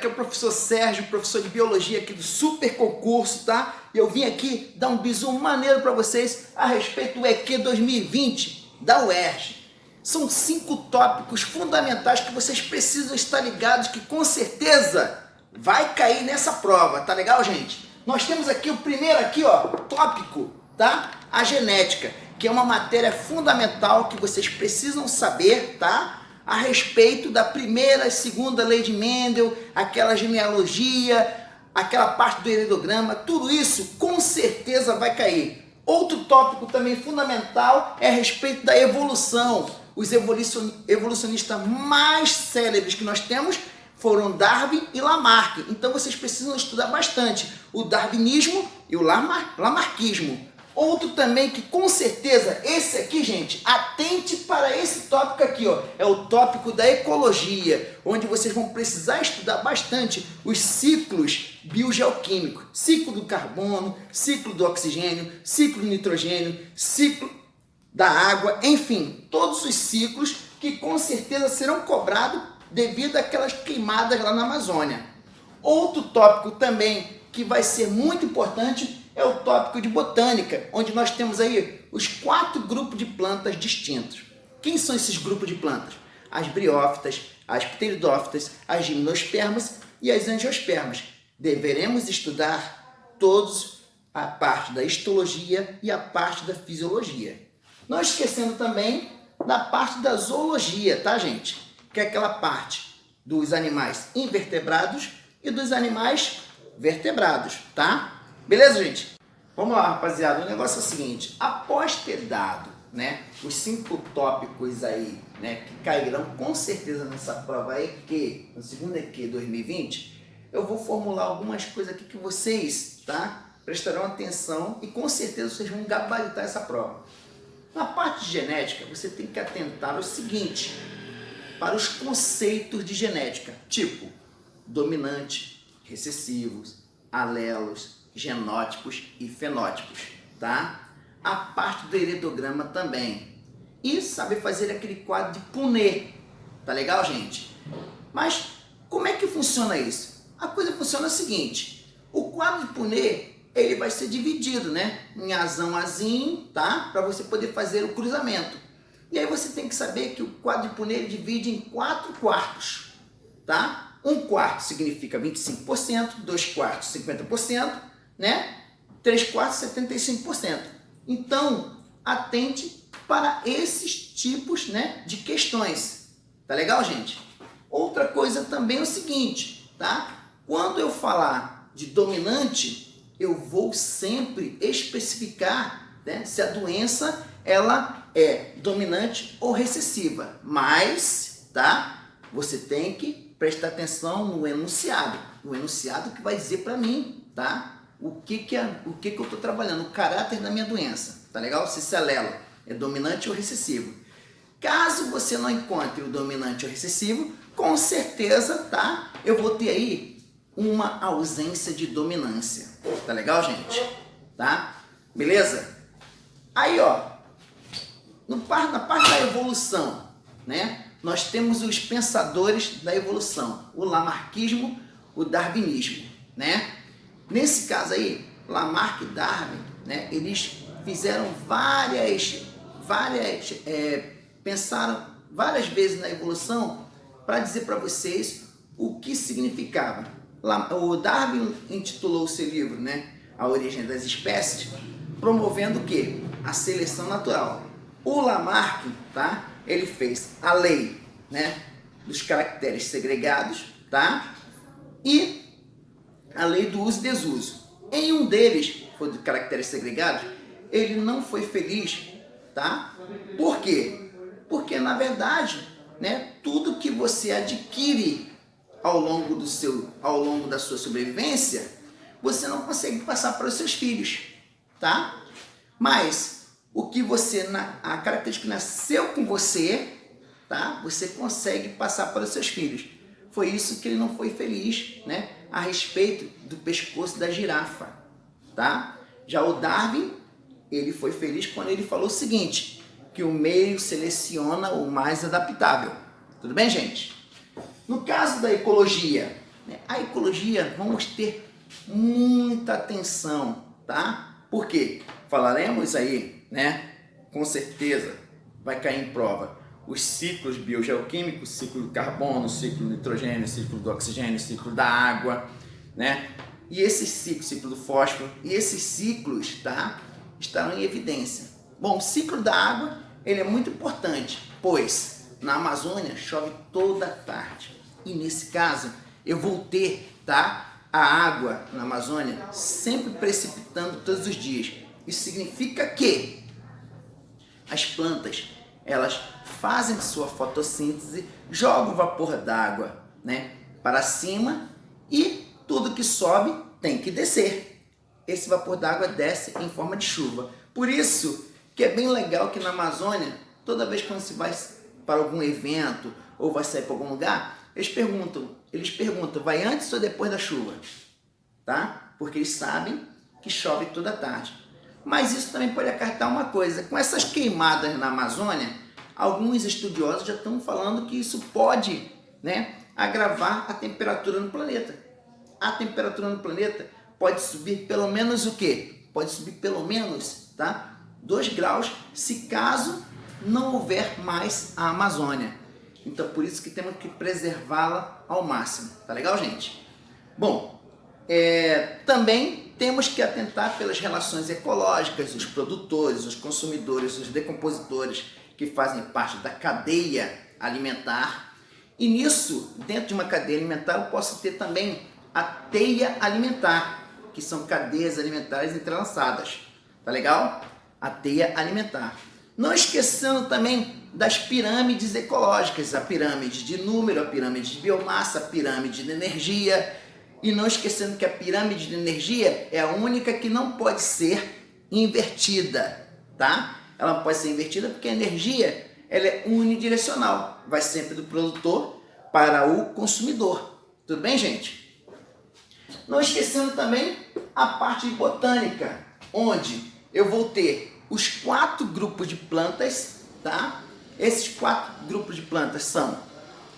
Aqui é o professor Sérgio, professor de biologia aqui do Super Concurso, tá? E eu vim aqui dar um bisu maneiro para vocês a respeito do EQ 2020 da UERJ. São 5 tópicos fundamentais que vocês precisam estar ligados, que com certeza vai cair nessa prova, tá legal, gente? Nós temos aqui o primeiro aqui, ó, tópico, tá? A genética, que é uma matéria fundamental que vocês precisam saber, tá? A respeito da primeira e segunda lei de Mendel, aquela genealogia, aquela parte do heredograma, tudo isso com certeza vai cair. Outro tópico também fundamental é a respeito da evolução. Os evolucionistas mais célebres que nós temos foram Darwin e Lamarck. Então vocês precisam estudar bastante o darwinismo e o lamarckismo. Outro também que com certeza, esse aqui, gente, atente para esse tópico aqui, ó, é o tópico da ecologia, onde vocês vão precisar estudar bastante os ciclos biogeoquímicos, ciclo do carbono, ciclo do oxigênio, ciclo do nitrogênio, ciclo da água, enfim, todos os ciclos que com certeza serão cobrados devido àquelas queimadas lá na Amazônia. Outro tópico também que vai ser muito importante é o tópico de botânica, onde nós temos aí os 4 grupos de plantas distintos. Quem são esses grupos de plantas? As briófitas, as pteridófitas, as gimnospermas e as angiospermas. Deveremos estudar todos a parte da histologia e a parte da fisiologia. Não esquecendo também da parte da zoologia, tá, gente? Que é aquela parte dos animais invertebrados e dos animais vertebrados, tá? Beleza, gente? Vamos lá, rapaziada. O negócio é o seguinte. Após ter dado, né, os 5 tópicos aí, né, que cairão com certeza nessa prova EQ, no segundo EQ 2020, eu vou formular algumas coisas aqui que vocês, tá, prestarão atenção e com certeza vocês vão gabaritar essa prova. Na parte de genética, você tem que atentar ao seguinte, para os conceitos de genética, tipo dominante, recessivos, alelos, genótipos e fenótipos, tá? A parte do heredograma também. E saber fazer aquele quadro de Punnett, tá legal, gente? Mas como é que funciona isso? A coisa funciona o seguinte, o quadro de Punnett, ele vai ser dividido, né? Em azão, azinho, tá? Para você poder fazer o cruzamento. E aí você tem que saber que o quadro de Punnett divide em 4 quartos, tá? 1 quarto significa 25%, 2 quartos 50%, né? 3 quartos 75%. Então, atente para esses tipos, né, de questões. Tá legal, gente? Outra coisa também é o seguinte, tá? Quando eu falar de dominante, eu vou sempre especificar, né, se a doença ela é dominante ou recessiva. Mas, tá? Você tem que prestar atenção no enunciado. O enunciado que vai dizer para mim, tá? O que eu estou trabalhando, o caráter da minha doença, tá legal? Se esse alelo é dominante ou recessivo. Caso você não encontre o dominante ou recessivo, com certeza, tá? Eu vou ter aí uma ausência de dominância, tá legal, gente? Tá? Beleza? Aí, ó, na parte da evolução, né? Nós temos os pensadores da evolução, o lamarckismo, o darwinismo, né? Nesse caso aí, Lamarck e Darwin, né, eles fizeram pensaram várias vezes na evolução para dizer para vocês o que significava. O Darwin intitulou o seu livro, né, A Origem das Espécies, promovendo o quê? A seleção natural. O Lamarck, tá, ele fez a lei, né, dos caracteres segregados, tá, e a lei do uso e desuso. Em um deles, foi de caracteres segregados, ele não foi feliz, tá? Por quê? Porque, na verdade, né, tudo que você adquire ao longo da sua sobrevivência, você não consegue passar para os seus filhos, tá? Mas o que a característica que nasceu com você, tá? Você consegue passar para os seus filhos. Foi isso que ele não foi feliz, né, a respeito do pescoço da girafa, tá? Já o Darwin, ele foi feliz quando ele falou o seguinte, que o meio seleciona o mais adaptável. Tudo bem, gente? No caso da ecologia, né? A ecologia, vamos ter muita atenção, tá? Por quê? Falaremos aí, né? Com certeza vai cair em prova os ciclos biogeoquímicos, ciclo do carbono, ciclo do nitrogênio, ciclo do oxigênio, ciclo da água, né? E esses ciclos, ciclo do fósforo, e esses ciclos, tá? Estarão em evidência. Bom, o ciclo da água, ele é muito importante, pois na Amazônia chove toda tarde. E nesse caso, eu vou ter, tá? A água na Amazônia sempre precipitando todos os dias. Isso significa que as plantas, elas fazem sua fotossíntese, jogam o vapor d'água, né, para cima, e tudo que sobe tem que descer. Esse vapor d'água desce em forma de chuva. Por isso que é bem legal que na Amazônia, toda vez que você vai para algum evento ou vai sair para algum lugar, eles perguntam, vai antes ou depois da chuva? Tá? Porque eles sabem que chove toda tarde. Mas isso também pode acarretar uma coisa, com essas queimadas na Amazônia, alguns estudiosos já estão falando que isso pode, né, agravar a temperatura no planeta. A temperatura no planeta pode subir pelo menos o quê? Pode subir pelo menos, tá, 2 graus, se caso não houver mais a Amazônia. Então por isso que temos que preservá-la ao máximo. Tá legal, gente? Bom, também temos que atentar pelas relações ecológicas, os produtores, os consumidores, os decompositores que fazem parte da cadeia alimentar. E nisso, dentro de uma cadeia alimentar, eu posso ter também a teia alimentar, que são cadeias alimentares entrelaçadas. Tá legal? A teia alimentar. Não esquecendo também das pirâmides ecológicas, a pirâmide de número, a pirâmide de biomassa, a pirâmide de energia. E não esquecendo que a pirâmide de energia é a única que não pode ser invertida, tá? Ela não pode ser invertida porque a energia, ela é unidirecional, vai sempre do produtor para o consumidor. Tudo bem, gente? Não esquecendo também a parte de botânica, onde eu vou ter os 4 grupos de plantas, tá? Esses 4 grupos de plantas são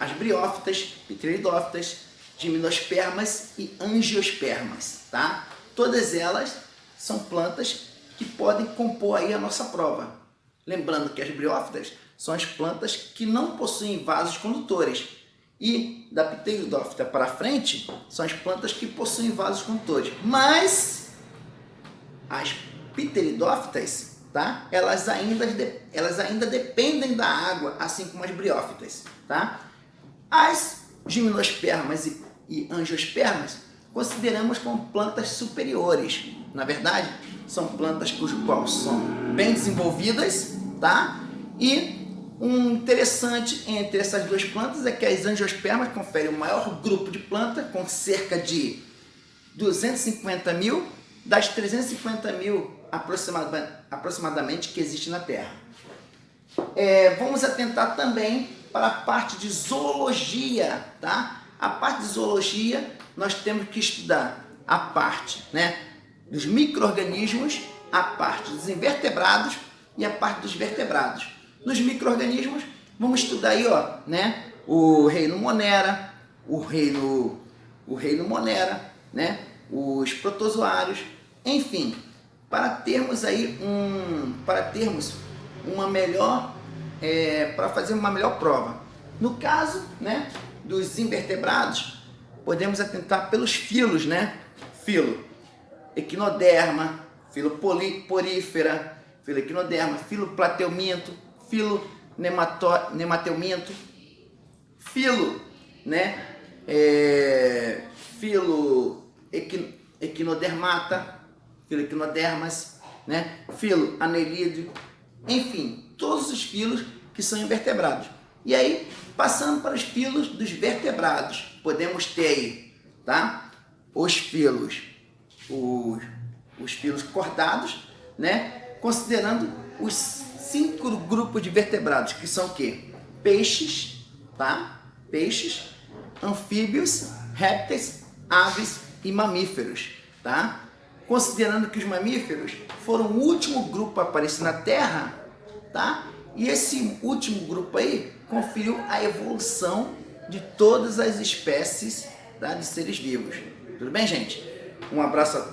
as briófitas, pteridófitas, gimnospermas e angiospermas, tá? Todas elas são plantas que podem compor aí a nossa prova. Lembrando que as briófitas são as plantas que não possuem vasos condutores. E da pteridófita para frente são as plantas que possuem vasos condutores. Mas as pteridófitas, tá? Elas ainda dependem da água, assim como as briófitas, tá? As gimnospermas e angiospermas consideramos como plantas superiores. Na verdade, são plantas quais são bem desenvolvidas, tá? E um interessante entre essas duas plantas é que as angiospermas conferem o maior grupo de planta, com cerca de 250 mil das 350 mil aproximadamente que existe na Terra. Vamos atentar também para a parte de zoologia, tá? A parte de zoologia, nós temos que estudar a parte, né, dos micro-organismos, a parte dos invertebrados e a parte dos vertebrados. Nos micro-organismos, vamos estudar aí, ó, né, o reino Monera, o reino Monera, né, os protozoários, enfim, para termos aí uma melhor, para fazer uma melhor prova. No caso, né, dos invertebrados, podemos atentar pelos filos, né? Filo equinoderma, filo porífera, filo equinoderma, filo plateuminto, filo nemateuminto, filo, né? Filo equinodermata, filo equinodermas, né? Filo anelídeo, enfim, todos os filos que são invertebrados. E aí, passando para os filos dos vertebrados, podemos ter aí, tá? Os filos cordados, né? Considerando os 5 grupos de vertebrados, que são o quê? Peixes, tá? Peixes, anfíbios, répteis, aves e mamíferos, tá? Considerando que os mamíferos foram o último grupo a aparecer na Terra, tá? E esse último grupo aí conferiu a evolução de todas as espécies tá? De seres vivos. Tudo bem, gente? Um abraço a todos.